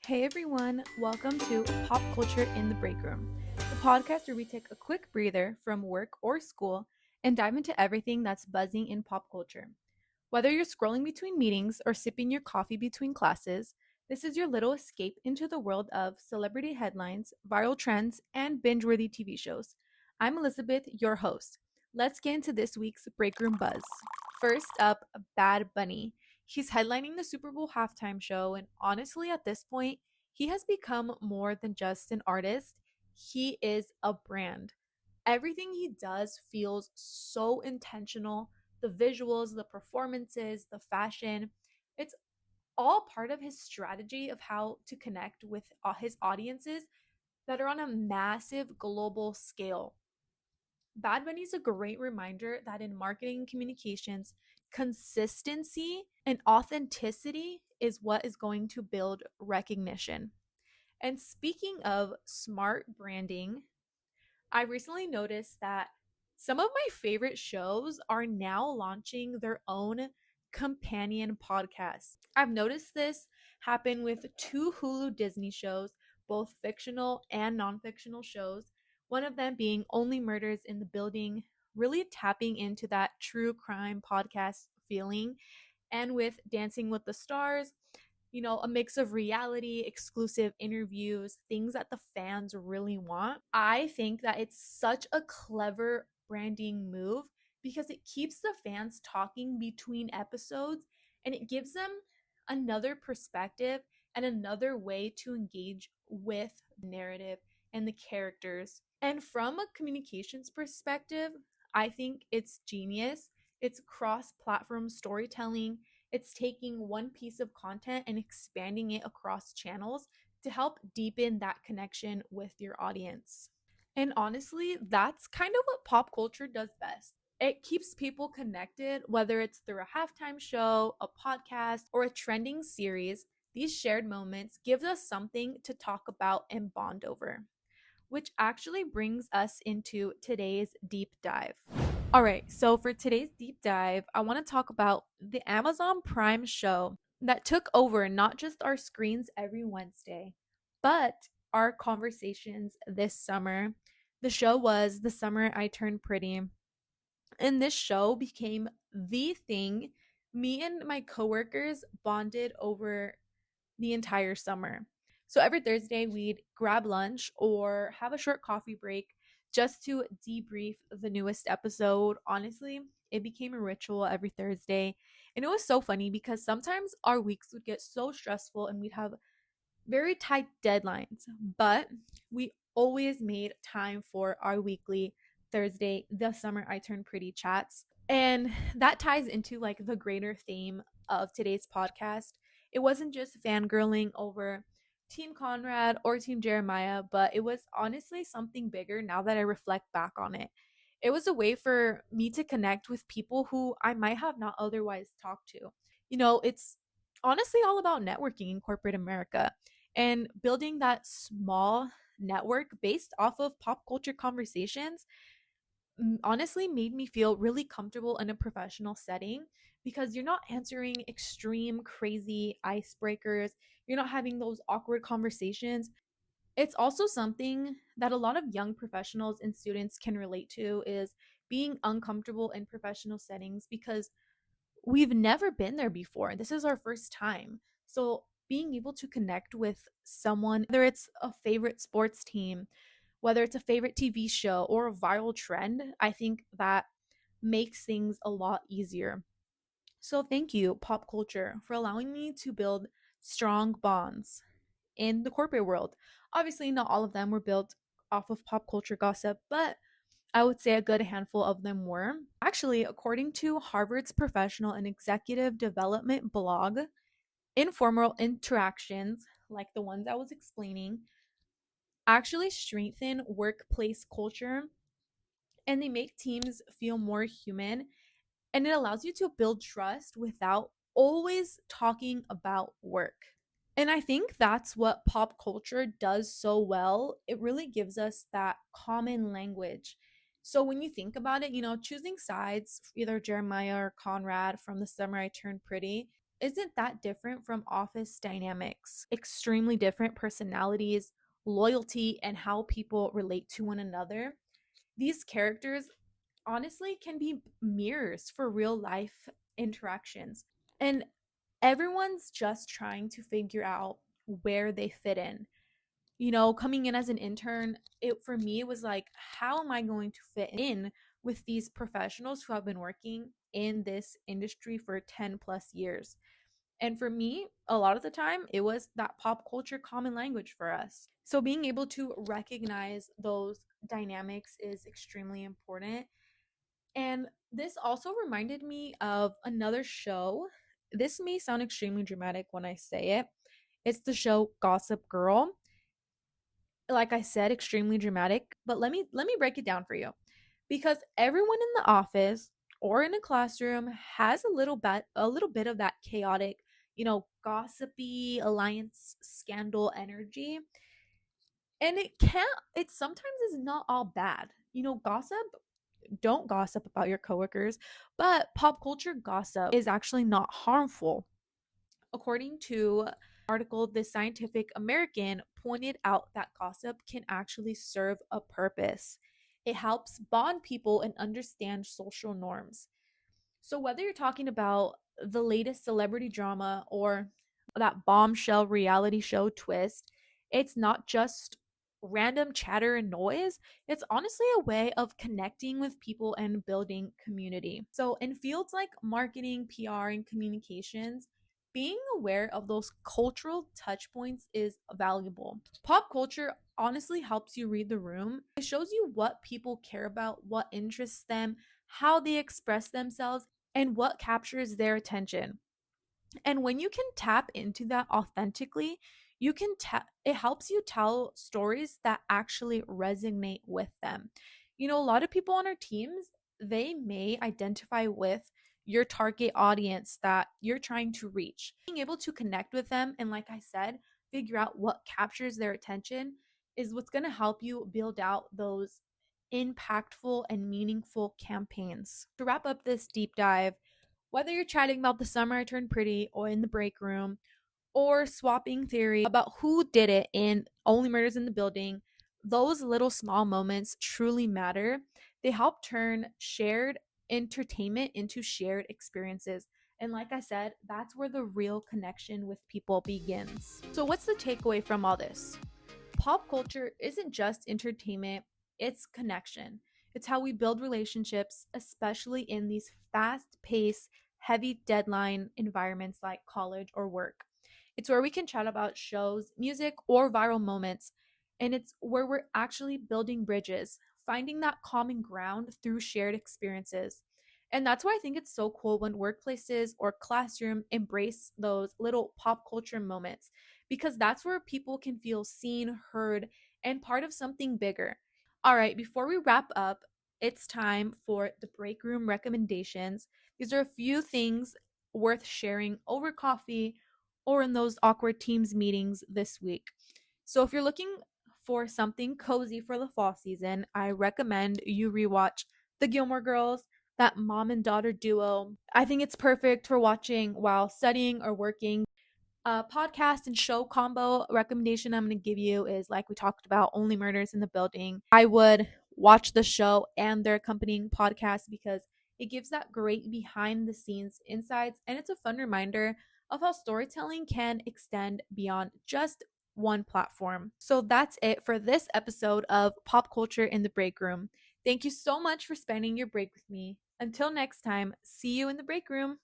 Hey everyone, welcome to Pop Culture in the Breakroom, the podcast where we take a quick breather from work or school and dive into everything that's buzzing in pop culture. Whether you're scrolling between meetings or sipping your coffee between classes, this is your little escape into the world of celebrity headlines, viral trends, and binge worthy TV shows. I'm Elizabeth, your host. Let's get into this week's Breakroom Buzz. First up, Bad Bunny. He's headlining the Super Bowl halftime show, and honestly, at this point, he has become more than just an artist. He is a brand. Everything he does feels so intentional. The visuals, the performances, the fashion, it's all part of his strategy of how to connect with his audiences that are on a massive global scale. Bad Bunny is a great reminder that in marketing and communications, consistency and authenticity is what is going to build recognition. And speaking of smart branding, I recently noticed that some of my favorite shows are now launching their own companion podcasts. I've noticed this happen with two Hulu Disney shows, both fictional and non fictional shows, one of them being Only Murders in the Building, really tapping into that true crime podcast feeling, and with Dancing with the Stars, a mix of reality, exclusive interviews, things that the fans really want. I think that it's such a clever branding move because it keeps the fans talking between episodes and it gives them another perspective and another way to engage with the narrative and the characters. And from a communications perspective, I think it's genius. It's cross platform storytelling. It's taking one piece of content and expanding it across channels to help deepen that connection with your audience. And honestly, that's kind of what pop culture does best. It keeps people connected, whether it's through a halftime show, a podcast, or a trending series. These shared moments give us something to talk about and bond over, which actually brings us into today's deep dive. All right, so for today's deep dive, I want to talk about the Amazon Prime show that took over not just our screens every Wednesday, but our conversations this summer. The show was The Summer I Turned Pretty, and this show became the thing me and my coworkers bonded over the entire summer. So every Thursday, we'd grab lunch or have a short coffee break just to debrief the newest episode. Honestly, it became a ritual every Thursday. And it was so funny because sometimes our weeks would get so stressful and we'd have very tight deadlines, but we always made time for our weekly Thursday, The Summer I Turned Pretty chats. And that ties into like the greater theme of today's podcast. It wasn't just fangirling over Team Conrad or Team Jeremiah, but it was honestly something bigger now that I reflect back on it. It was a way for me to connect with people who I might have not otherwise talked to. It's honestly all about networking in corporate America and building that small network based off of pop culture conversations honestly made me feel really comfortable in a professional setting because you're not answering extreme crazy icebreakers, you're not having those awkward conversations. It's also something that a lot of young professionals and students can relate to is being uncomfortable in professional settings because we've never been there before. This is our first time. So being able to connect with someone, whether it's a favorite sports team, whether it's a favorite TV show or a viral trend, I think that makes things a lot easier. So thank you, pop culture, for allowing me to build strong bonds in the corporate world. Obviously, not all of them were built off of pop culture gossip, but I would say a good handful of them were. Actually, according to Harvard's professional and executive development blog, informal interactions, like the ones I was explaining, actually strengthen workplace culture and they make teams feel more human, and it allows you to build trust without always talking about work. And I think that's what pop culture does so well. It really gives us that common language. So when you think about it, choosing sides, either Jeremiah or Conrad from The Summer I Turned Pretty, isn't that different from office dynamics. Extremely different personalities, loyalty, and how people relate to one another. These characters honestly can be mirrors for real life interactions. And everyone's just trying to figure out where they fit in. Coming in as an intern, it for me it was like, how am I going to fit in with these professionals who have been working in this industry for 10 plus years? And for me, a lot of the time, it was that pop culture common language for us. So being able to recognize those dynamics is extremely important. And this also reminded me of another show. This may sound extremely dramatic when I say it. It's the show Gossip Girl. Like I said, extremely dramatic, but let me break it down for you. Because everyone in the office or in a classroom has a little bit of that chaotic, gossipy alliance scandal energy. And it sometimes is not all bad. Gossip, don't gossip about your coworkers, but pop culture gossip is actually not harmful. According to an article, the Scientific American pointed out that gossip can actually serve a purpose. It helps bond people and understand social norms. So, whether you're talking about the latest celebrity drama or that bombshell reality show twist, it's not just random chatter and noise. It's honestly a way of connecting with people and building community. So, in fields like marketing, PR, and communications, being aware of those cultural touch points is valuable. Pop culture honestly helps you read the room. It shows you what people care about, what interests them, how they express themselves, and what captures their attention. And when you can tap into that authentically, it helps you tell stories that actually resonate with them. A lot of people on our teams, they may identify with your target audience that you're trying to reach. Being able to connect with them and, like I said, figure out what captures their attention is what's going to help you build out those impactful and meaningful campaigns. To wrap up this deep dive, whether you're chatting about the summer I turned pretty or in the break room, or swapping theory about who did it in Only Murders in the Building, those little small moments truly matter. They help turn shared entertainment into shared experiences. And like I said, that's where the real connection with people begins. So, what's the takeaway from all this? Pop culture isn't just entertainment, it's connection. It's how we build relationships, especially in these fast paced, heavy deadline environments like college or work. It's where we can chat about shows, music, or viral moments. And it's where we're actually building bridges, finding that common ground through shared experiences. And that's why I think it's so cool when workplaces or classroom embrace those little pop culture moments, because that's where people can feel seen, heard, and part of something bigger. All right, before we wrap up, it's time for the break room recommendations. These are a few things worth sharing over coffee or in those awkward teams meetings this week. So if you're looking for something cozy for the fall season, I recommend you rewatch The Gilmore Girls, that mom and daughter duo. I think it's perfect for watching while studying or working. A podcast and show combo recommendation I'm going to give you is, like we talked about, Only Murders in the Building. I would watch the show and their accompanying podcast because it gives that great behind the scenes insights, and it's a fun reminder of how storytelling can extend beyond just one platform. So that's it for this episode of Pop Culture in the Break Room. Thank you so much for spending your break with me. Until next time, see you in the break room.